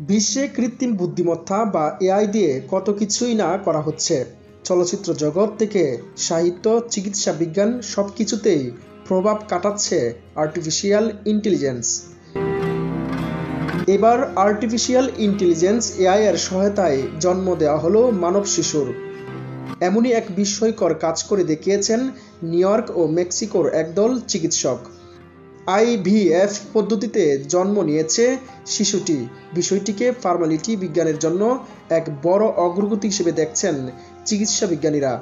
বিশ্বে কৃত্রিম বুদ্ধিমত্তা বা এআই দিয়ে কত কিছুই না করা হচ্ছে। চলচ্চিত্র জগৎ থেকে সাহিত্য, চিকিৎসা বিজ্ঞান সবকিছুতেই প্রভাব কাটাচ্ছে আর্টিফিশিয়াল ইন্টেলিজেন্স। এবার আর্টিফিশিয়াল ইন্টেলিজেন্স এআই এর সহায়তায় জন্ম দেওয়া হলো মানব শিশুর। এমনই এক বিস্ময়কর কাজ করে দেখিয়েছেন নিউ ইয়র্ক ও মেক্সিকোর একদল চিকিৎসক। আইভিএফ পদ্ধতিতে জন্ম নিয়েছে শিশুটি। বিষয়টিকে ফর্মালিটি বিজ্ঞানের জন্য এক বড় অগ্রগতি হিসেবে দেখছেন চিকিৎসা বিজ্ঞানীরা।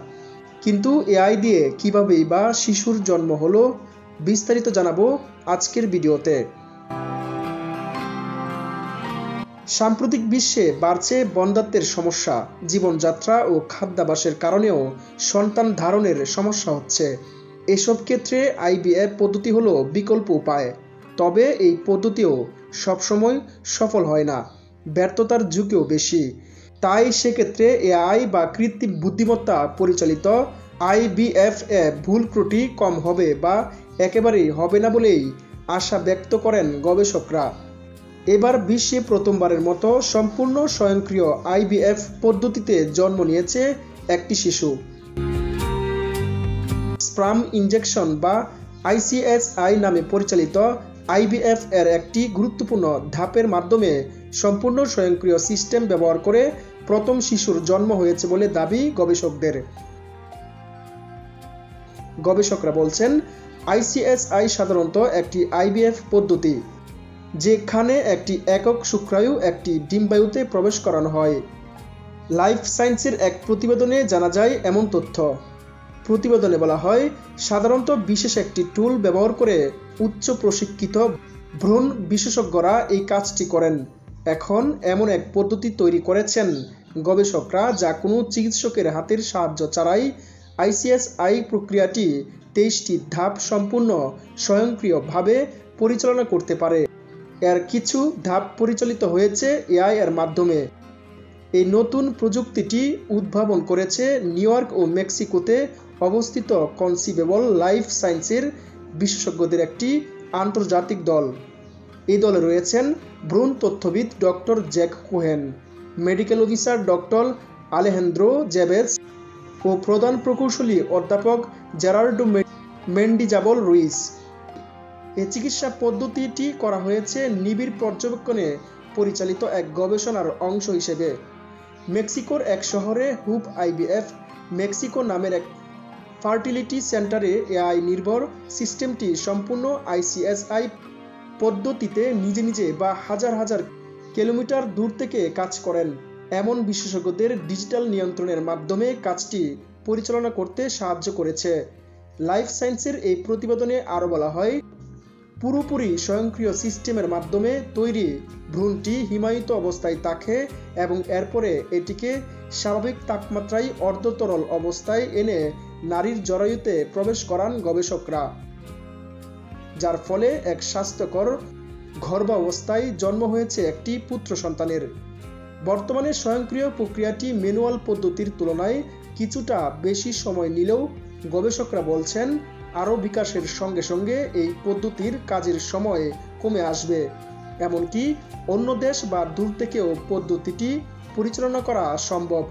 কিন্তু এআই দিয়ে কীভাবেই বা শিশুর জন্ম হলো, বিস্তারিত জানাবো আজকের ভিডিওতে। সাম্প্রতিক বিশ্বে বাড়ছে বন্ধ্যাত্বের সমস্যা। জীবনযাত্রা ও খাদ্যাভ্যাসের কারণেও সন্তান ধারণের সমস্যা হচ্ছে। এসব ক্ষেত্রে আইভিএফ পদ্ধতি হলো বিকল্প উপায়। তবে এই পদ্ধতিও সবসময় সফল হয় না, ব্যর্থতার ঝুঁকিও বেশি। তাই সেক্ষেত্রে এআই বা কৃত্রিম বুদ্ধিমত্তা পরিচালিত আইভিএফ এ ভুল ত্রুটি কম হবে বা একেবারেই হবে না বলেই আশা ব্যক্ত করেন গবেষকরা। এবার বিশ্বে প্রথমবারের মতো সম্পূর্ণ স্বয়ংক্রিয় আইভিএফ পদ্ধতিতে জন্ম নিয়েছে একটি শিশু। স্পার্ম ইনজেকশন বা আইসিএসআই নামে পরিচালিত আইভিএফ এর একটি গুরুত্বপূর্ণ ধাপের মাধ্যমে সম্পূর্ণ স্বয়ংক্রিয় সিস্টেম ব্যবহার করে প্রথম শিশুর জন্ম হয়েছে বলে দাবি গবেষকদের। গবেষকরা বলছেন, আইসিএসআই সাধারণত একটি আইভিএফ পদ্ধতি, যেখানে একটি একক শুক্রাণু একটি ডিম্বাণুতে প্রবেশ করানো হয়। লাইফ সায়েন্সের এক প্রতিবেদনে জানা যায় এমন তথ্য। প্রতিবেদনে বলা হয়, সাধারণত বিশেষ একটি টুল ব্যবহার করে উচ্চ প্রশিক্ষিত ভ্রূণ বিশেষজ্ঞরা এই কাজটি করেন। এখন এমন এক পদ্ধতি তৈরি করেছেন গবেষকরা, যা কোনো চিকিৎসকের হাতের সাহায্য ছাড়াই আইসিএসআই প্রক্রিয়াটি 23টি ধাপ সম্পূর্ণ স্বয়ংক্রিয়ভাবে পরিচালনা করতে পারে। এর কিছু ধাপ পরিচালিত হয়েছে এআই এর মাধ্যমে। এই নতুন প্রযুক্তিটি উদ্ভাবন করেছে নিউ ইয়র্ক ও মেক্সিকোতে অবস্থিত কনসিভেবল লাইফ সায়েন্সের বিশেষজ্ঞদের একটি আন্তর্জাতিক দল। এই দলে রয়েছেন ভ্রূণ তথ্যবিদ doctor Jack Cohen, medical officer doctor Alejandro জেবেজ ও প্রধান প্রকৌশলী অধ্যাপক জেরার্ডো মেন্ডিজাবল রুইস। এই চিকিৎসা পদ্ধতিটি করা হয়েছে নিবিড় পর্যবেক্ষণে পরিচালিত এক গবেষণার অংশ হিসেবে। মেক্সিকোর এক শহরে হুপ আইভিএফ মেক্সিকো নামের এক ফার্টিলিটি সেন্টারে এআই নির্ভর সিস্টেমটি সম্পূর্ণ আইসিএসআই পদ্ধতিতে নিজে নিজে বা হাজার হাজার কিলোমিটার দূর থেকে কাজ করেন এমন বিশেষজ্ঞদের ডিজিটাল নিয়ন্ত্রণের মাধ্যমে কাজটি পরিচালনা করতে সাহায্য করেছে। লাইফ সায়েন্সের এই প্রতিবেদনে আরও বলা হয়, পুরোপুরি স্বয়ংক্রিয় সিস্টেমের মাধ্যমে তৈরি ভ্রূণটি হিমায়িত অবস্থায় থাকে এবং এরপরে এটিকে স্বাভাবিক তাপমাত্রায় অর্ধতরল অবস্থায় এনে নারীর জরায়ুতে প্রবেশ করান গবেষকরা, যার ফলে এক স্বাস্থ্যকর গর্ভাবস্থায় জন্ম হয়েছে একটি পুত্র সন্তানের। বর্তমানে স্বয়ংক্রিয় প্রক্রিয়াটি ম্যানুয়াল পদ্ধতির তুলনায় কিছুটা বেশি সময় নিলেও গবেষকরা বলছেন, আরও বিকাশের সঙ্গে সঙ্গে এই পদ্ধতির কাজের সময় কমে আসবে। এমনকি অন্য দেশ বা দূর থেকেও পদ্ধতিটি পরিচালনা করা সম্ভব।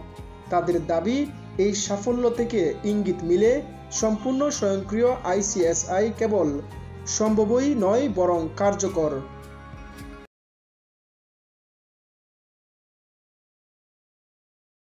তাদের দাবি, এই সাফল্য থেকে ইঙ্গিত মিলে সম্পূর্ণ স্বয়ংক্রিয় আইসিএসআই কেবল সম্ভবই নয় বরং কার্যকর।